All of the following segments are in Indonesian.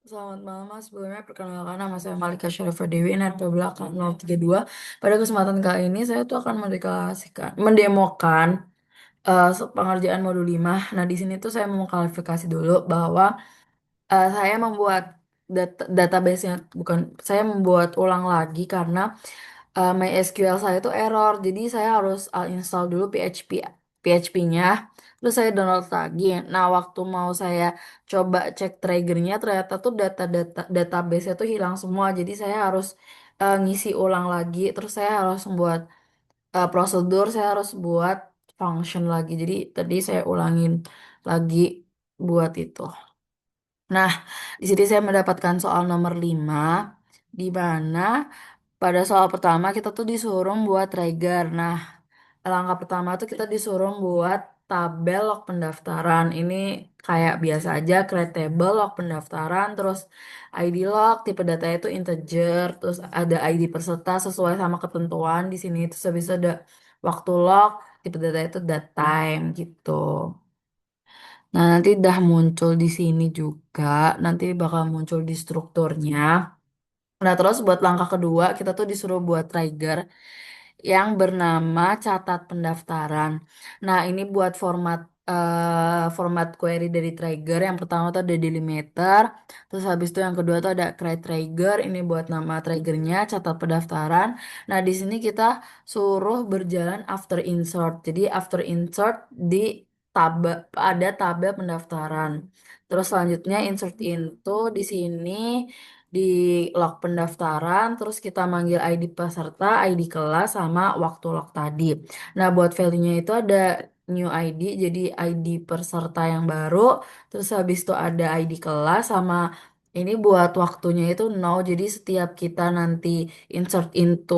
Selamat malam Mas, sebelumnya perkenalkan nama saya Malika Syarifah Dewi, NRP belakang 032. Pada kesempatan kali ini saya tuh akan mendeklarasikan, mendemokan pengerjaan modul 5. Nah, di sini tuh saya mau klarifikasi dulu bahwa saya membuat database-nya, bukan, saya membuat ulang lagi karena MySQL saya itu error. Jadi saya harus install dulu PHP-nya, terus saya download lagi. Nah, waktu mau saya coba cek triggernya, ternyata tuh database-nya tuh hilang semua. Jadi saya harus ngisi ulang lagi. Terus saya harus buat prosedur, saya harus buat function lagi. Jadi tadi saya ulangin lagi buat itu. Nah, di sini saya mendapatkan soal nomor 5, di mana pada soal pertama kita tuh disuruh buat trigger. Nah, langkah pertama tuh kita disuruh buat tabel log pendaftaran. Ini kayak biasa aja, create table log pendaftaran, terus ID log, tipe data itu integer, terus ada ID peserta sesuai sama ketentuan di sini. Terus habis itu ada waktu log, tipe data itu datetime gitu. Nah, nanti udah muncul di sini juga, nanti bakal muncul di strukturnya. Nah, terus buat langkah kedua, kita tuh disuruh buat trigger yang bernama catat pendaftaran. Nah, ini buat format query dari trigger. Yang pertama tuh ada delimiter, terus habis itu yang kedua tuh ada create trigger. Ini buat nama triggernya catat pendaftaran. Nah, di sini kita suruh berjalan after insert. Jadi after insert di ada tabel pendaftaran. Terus selanjutnya insert into di sini di log pendaftaran, terus kita manggil ID peserta, ID kelas, sama waktu log tadi. Nah, buat value-nya itu ada new ID, jadi ID peserta yang baru, terus habis itu ada ID kelas, sama ini buat waktunya itu no, jadi setiap kita nanti insert into,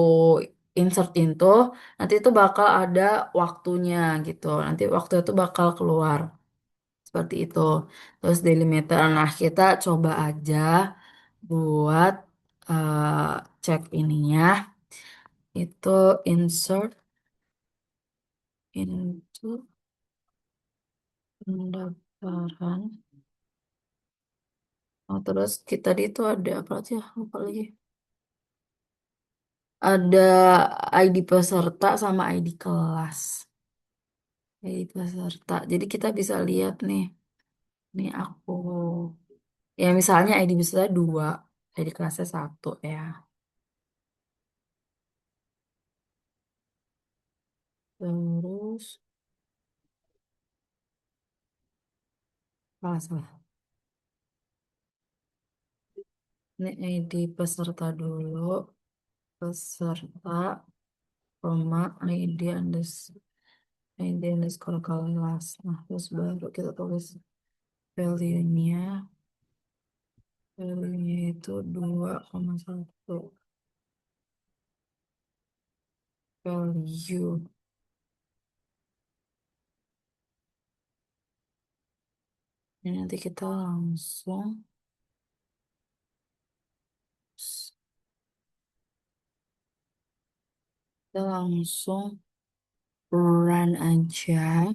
insert into, nanti itu bakal ada waktunya gitu, nanti waktu itu bakal keluar. Seperti itu. Terus delimiter. Nah, kita coba aja buat cek ininya. Itu insert into pendaftaran. Oh, terus kita di itu ada apa aja? Lupa lagi. Ada ID peserta sama ID kelas. ID peserta. Jadi kita bisa lihat nih. Nih aku. Ya misalnya ID peserta 2, ID kelasnya 1 ya. Terus, salah. Ini ID peserta dulu, peserta, koma, ID underscore kelas. Nah, terus baru kita tulis value-nya, value-nya itu 2,1 value. Ini nanti kita langsung run aja.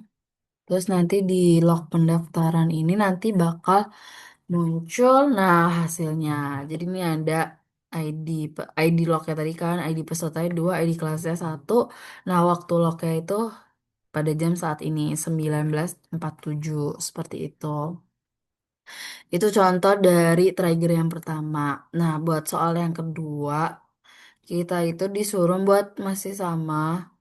Terus nanti di log pendaftaran ini nanti bakal muncul nah hasilnya. Jadi ini ada ID lognya tadi kan, ID pesertanya 2, ID kelasnya 1. Nah, waktu lognya itu pada jam saat ini 19.47 seperti itu. Itu contoh dari trigger yang pertama. Nah, buat soal yang kedua, kita itu disuruh buat masih sama.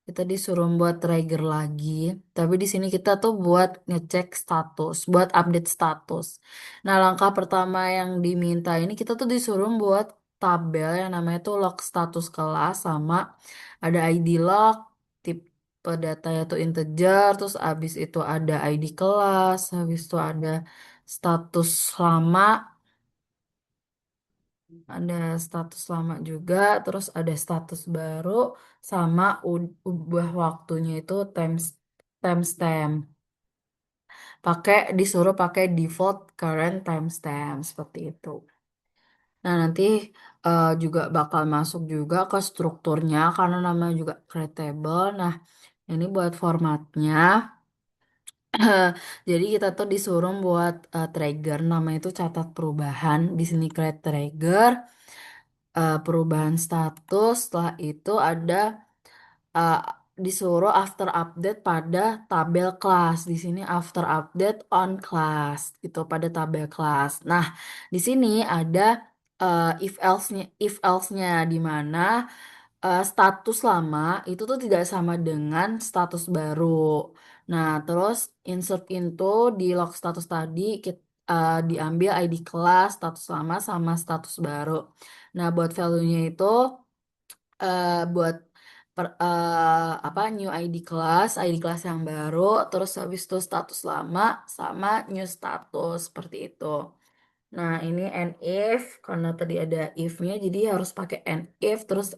Kita disuruh buat trigger lagi, tapi di sini kita tuh buat ngecek status, buat update status. Nah, langkah pertama yang diminta ini kita tuh disuruh buat tabel yang namanya tuh log status kelas, sama ada ID log, tipe datanya tuh integer, terus abis itu ada ID kelas, habis itu ada status lama, ada status lama juga, terus ada status baru, sama ubah waktunya itu timestamp. Disuruh pakai default current timestamp seperti itu. Nah, nanti juga bakal masuk juga ke strukturnya karena namanya juga create table. Nah, ini buat formatnya. Jadi kita tuh disuruh buat trigger, namanya itu catat perubahan. Di sini create trigger, perubahan status. Setelah itu ada uh, disuruh after update pada tabel kelas. Di sini after update on class gitu pada tabel kelas. Nah, di sini ada if else-nya di mana status lama itu tuh tidak sama dengan status baru. Nah, terus insert into di log status tadi diambil ID kelas, status lama sama status baru. Nah, buat value-nya itu buat apa new ID kelas, ID kelas yang baru, terus habis itu status lama sama new status seperti itu. Nah, ini and if karena tadi ada if-nya jadi harus pakai and if terus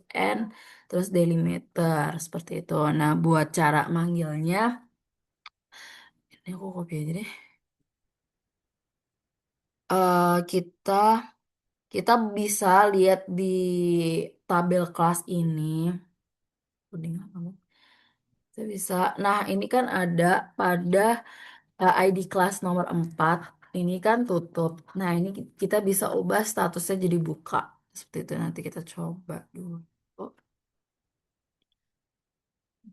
delimiter seperti itu. Nah, buat cara manggilnya ini aku copy aja deh. Kita kita bisa lihat di tabel kelas ini. Udah nggak kamu? Kita bisa. Nah, ini kan ada pada ID kelas nomor 4 ini kan tutup. Nah, ini kita bisa ubah statusnya jadi buka. Seperti itu nanti kita coba dulu. Oh,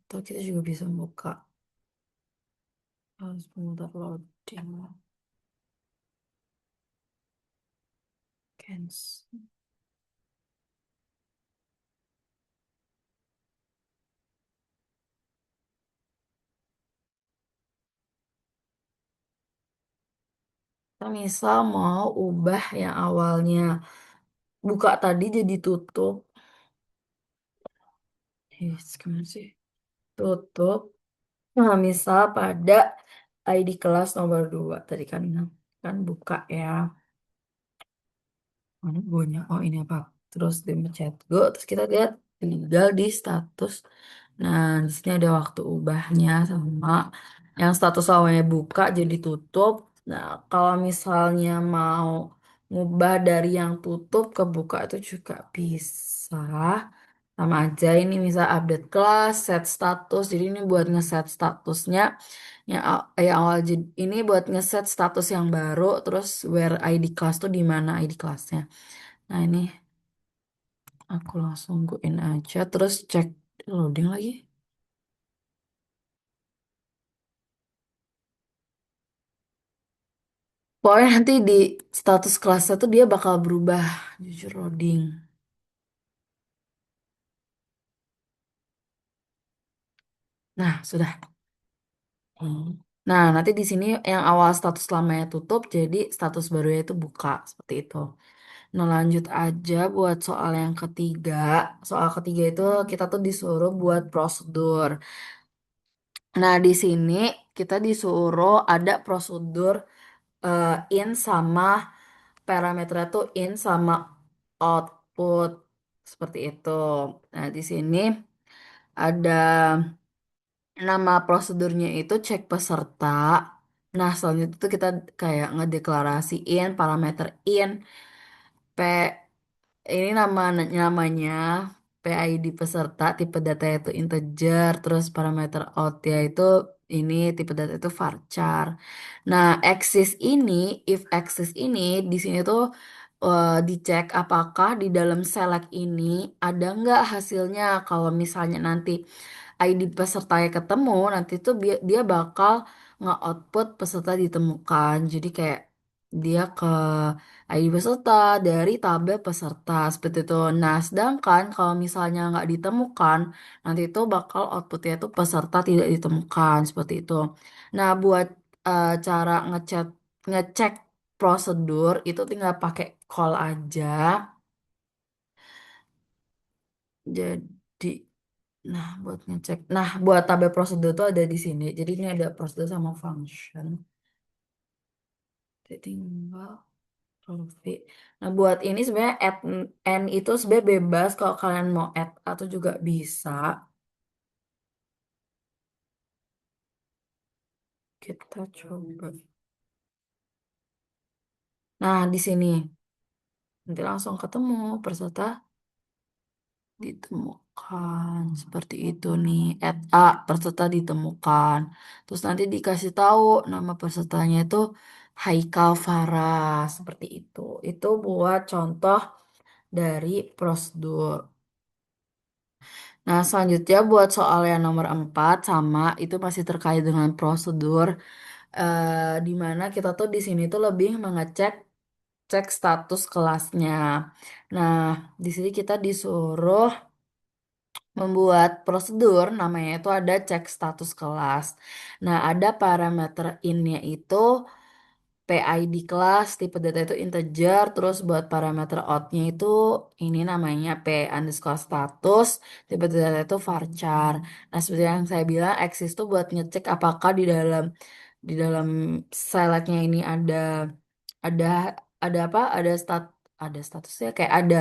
atau kita juga bisa buka. Harus sebentar loading. Cancel. Kita misal mau ubah yang awalnya buka tadi jadi tutup. Gimana sih? Tutup. Nah, misal pada ID kelas nomor 2 tadi kan buka ya. Mana guanya? Oh, ini apa? Terus di chat go, terus kita lihat tinggal di status. Nah, di sini ada waktu ubahnya sama yang status awalnya buka jadi tutup. Nah, kalau misalnya mau ngubah dari yang tutup ke buka itu juga bisa. Sama aja ini misal update kelas, set status. Jadi ini buat ngeset statusnya. Yang awal ini buat ngeset status yang baru, terus where ID kelas tuh di mana ID kelasnya. Nah, ini aku langsung go in aja, terus cek loading lagi. Pokoknya nanti di status kelasnya tuh dia bakal berubah, jujur loading. Nah, sudah. Hmm. Nah, nanti di sini yang awal status lamanya tutup, jadi status barunya itu buka, seperti itu. Nah, lanjut aja buat soal yang ketiga. Soal ketiga itu kita tuh disuruh buat prosedur. Nah, di sini kita disuruh ada prosedur in sama parameternya tuh in sama output seperti itu. Nah, di sini ada nama prosedurnya itu cek peserta. Nah, selanjutnya itu kita kayak ngedeklarasiin parameter in P ini namanya PID peserta, tipe data itu integer, terus parameter out ya itu ini tipe data itu varchar. Nah, if axis ini di sini tuh dicek apakah di dalam select ini ada nggak hasilnya. Kalau misalnya nanti ID pesertanya ketemu, nanti tuh dia bakal nge-output peserta ditemukan. Jadi kayak dia ke ID peserta dari tabel peserta seperti itu. Nah, sedangkan kalau misalnya nggak ditemukan, nanti itu bakal outputnya itu peserta tidak ditemukan seperti itu. Nah, buat cara ngecek prosedur itu tinggal pakai call aja. Jadi, nah buat ngecek, nah buat tabel prosedur itu ada di sini. Jadi ini ada prosedur sama function. Jadi tinggal Rovi. Nah, buat ini sebenarnya add n itu sebenarnya bebas kalau kalian mau add atau juga bisa. Kita coba. Nah, di sini nanti langsung ketemu peserta ditemukan seperti itu nih. At A, peserta ditemukan. Terus nanti dikasih tahu nama pesertanya itu Haikal Farah seperti itu. Itu buat contoh dari prosedur. Nah, selanjutnya buat soal yang nomor 4 sama itu masih terkait dengan prosedur, di mana kita tuh di sini tuh lebih mengecek cek status kelasnya. Nah, di sini kita disuruh membuat prosedur namanya itu ada cek status kelas. Nah, ada parameter innya itu PID kelas, tipe data itu integer, terus buat parameter outnya itu ini namanya P underscore status, tipe data itu varchar. Nah, seperti yang saya bilang, Axis itu buat ngecek apakah di dalam selectnya ini ada ada apa? Ada statusnya kayak ada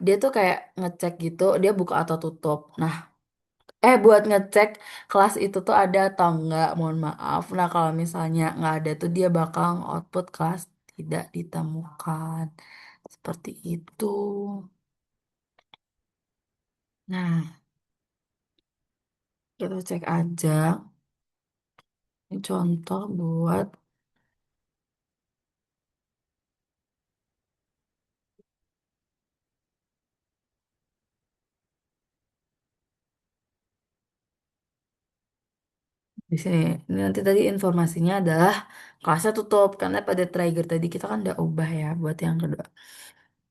dia tuh kayak ngecek gitu, dia buka atau tutup. Nah, buat ngecek kelas itu tuh ada atau enggak, mohon maaf. Nah, kalau misalnya nggak ada tuh dia bakal output kelas tidak ditemukan. Seperti itu. Nah, kita cek aja. Ini contoh buat di sini. Ini nanti tadi informasinya adalah kelasnya tutup karena pada trigger tadi kita kan udah ubah ya buat yang kedua.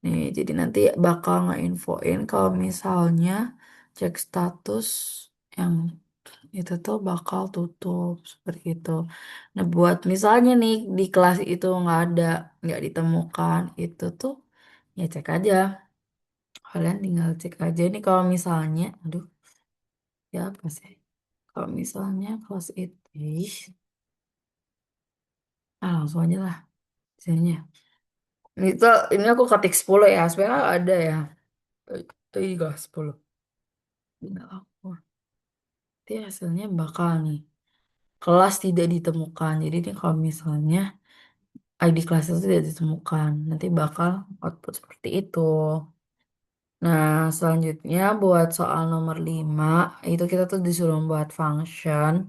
Nih, jadi nanti bakal nge-infoin kalau misalnya cek status yang itu tuh bakal tutup seperti itu. Nah, buat misalnya nih di kelas itu nggak ada, nggak ditemukan, itu tuh ya cek aja. Kalian tinggal cek aja nih kalau misalnya, aduh, ya apa sih? Kalau misalnya kelas itu, langsung aja lah sininya. Ini aku ketik 10 ya, sebenarnya ada ya. Tadi juga 10. Enggak aku. Nanti hasilnya bakal nih. Kelas tidak ditemukan. Jadi ini kalau misalnya ID kelas itu tidak ditemukan, nanti bakal output seperti itu. Nah, selanjutnya buat soal nomor 5 itu kita tuh disuruh buat function.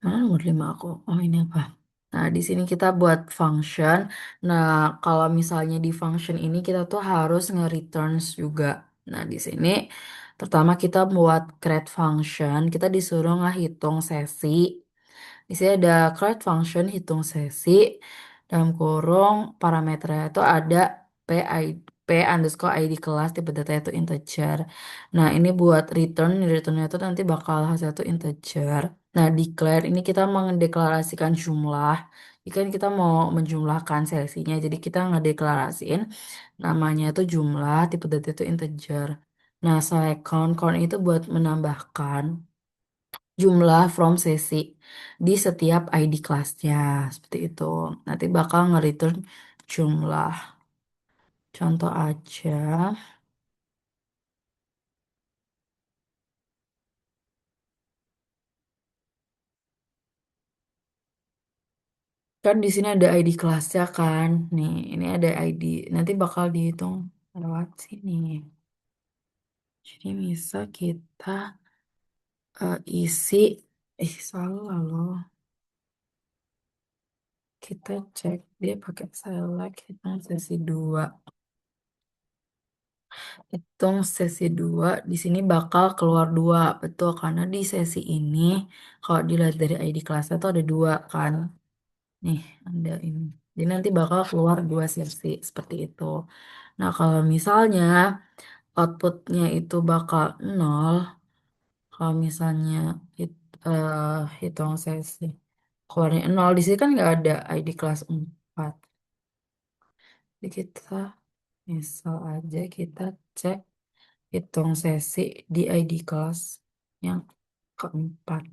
Mana nomor 5 aku? Oh, ini apa? Nah, di sini kita buat function. Nah, kalau misalnya di function ini kita tuh harus nge-returns juga. Nah, di sini pertama kita buat create function, kita disuruh ngehitung sesi. Di sini ada create function hitung sesi dalam kurung parameternya itu ada p underscore id kelas tipe data itu integer. Nah, ini buat returnnya itu nanti bakal hasil itu integer. Nah, declare ini kita mendeklarasikan jumlah. Jika kita mau menjumlahkan sesinya, jadi kita ngedeklarasiin namanya itu jumlah, tipe data itu integer. Nah, select count itu buat menambahkan jumlah from sesi di setiap ID kelasnya. Seperti itu. Nanti bakal nge-return jumlah. Contoh aja. Kan di sini ada ID kelasnya kan. Nih, ini ada ID. Nanti bakal dihitung lewat sini. Jadi bisa kita isi, salah loh. Kita cek dia pakai select hitung sesi 2. Hitung sesi 2 di sini bakal keluar 2. Betul, karena di sesi ini kalau dilihat dari ID kelasnya tuh ada 2 kan. Nih, ada ini. Jadi nanti bakal keluar 2 sesi seperti itu. Nah, kalau misalnya outputnya itu bakal 0, kalau misalnya hitung sesi keluarnya 0, di sini kan nggak ada ID kelas 4. Jadi kita misal aja kita cek hitung sesi di ID kelas yang keempat.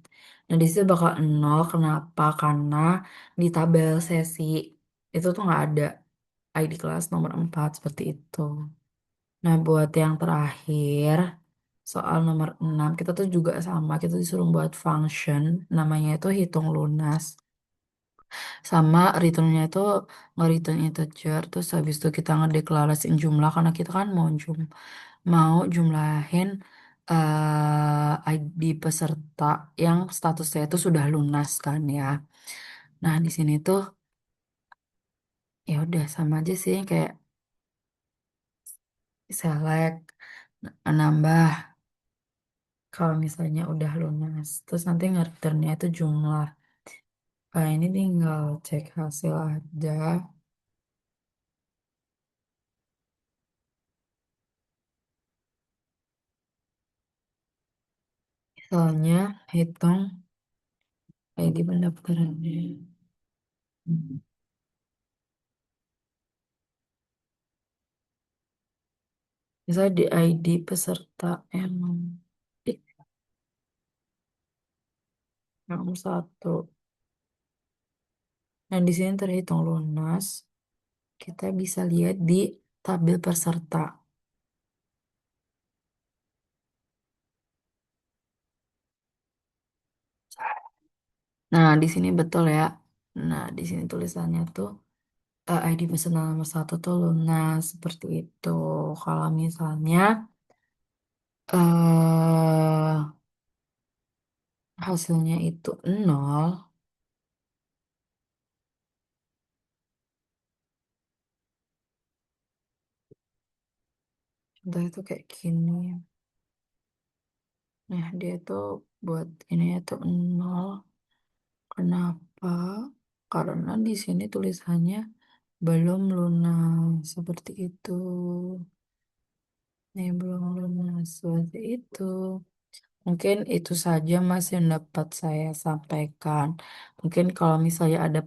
Nah, di situ bakal 0. Kenapa? Karena di tabel sesi itu tuh nggak ada ID kelas nomor 4 seperti itu. Nah, buat yang terakhir, soal nomor 6 kita tuh juga sama. Kita disuruh buat function, namanya itu hitung lunas. Sama returnnya itu nge-return integer, terus habis itu kita ngedeklarasiin jumlah, karena kita kan mau jumlah. mau jumlahin ID peserta yang statusnya itu sudah lunas kan ya. Nah, di sini tuh ya udah sama aja sih kayak select, nambah kalau misalnya udah lunas. Terus nanti nge-returnnya itu jumlah. Nah, ini tinggal cek hasil aja. Misalnya hitung ID pendaftarannya. Misalnya di ID peserta eh, yang satu. Nah, di sini terhitung lunas. Kita bisa lihat di tabel peserta. Nah, di sini betul ya. Nah, di sini tulisannya tuh ID peserta nomor satu tuh lunas seperti itu. Kalau misalnya eh hasilnya itu nol, contoh itu kayak gini. Nah, dia tuh buat ini tuh nol. Kenapa? Karena di sini tulisannya belum lunas seperti itu. Nih belum lunas seperti itu. Mungkin itu saja Mas yang dapat saya sampaikan. Mungkin kalau misalnya ada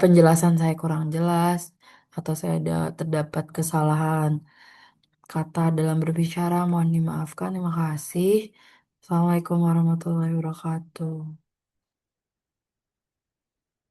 penjelasan saya kurang jelas atau saya ada terdapat kesalahan kata dalam berbicara, mohon dimaafkan. Terima kasih. Assalamualaikum warahmatullahi wabarakatuh.